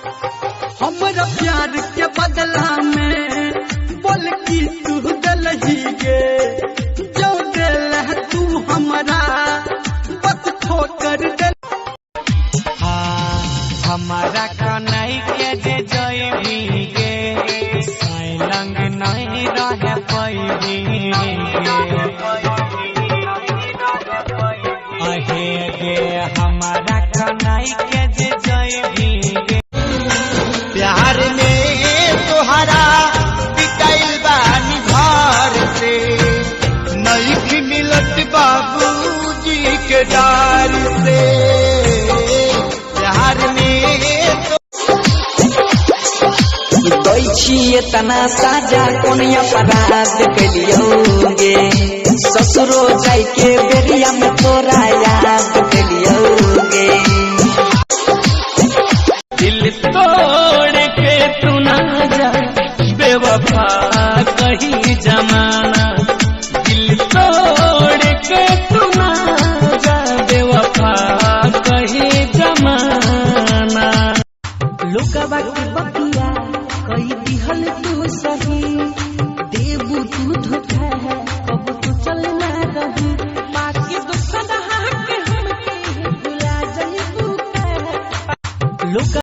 हमारा प्यार के बदला में बोल की तू दलही गे जो दिल तू हमारा बस ठोकर दे। हमारा कन्हई के जे जइबी गे साइलंग नहीं रह पैबी अहे गे हमारा कन्हई के जे जइबी गे। प्यार में तोहरा बिकाइल बानी घर से नहीं मिलत बाबूजी के डार से। प्यार में तना साजा कौन अपराध कलियोगे ससुरो जाय के बेरिया में तोरा याद कलियोगे। दिल तोड़ के तू ना जा बेवफा कहीं जमाना दिल तोड़ के तू ना जा बेवफा कहीं जमाना। लुका बाकी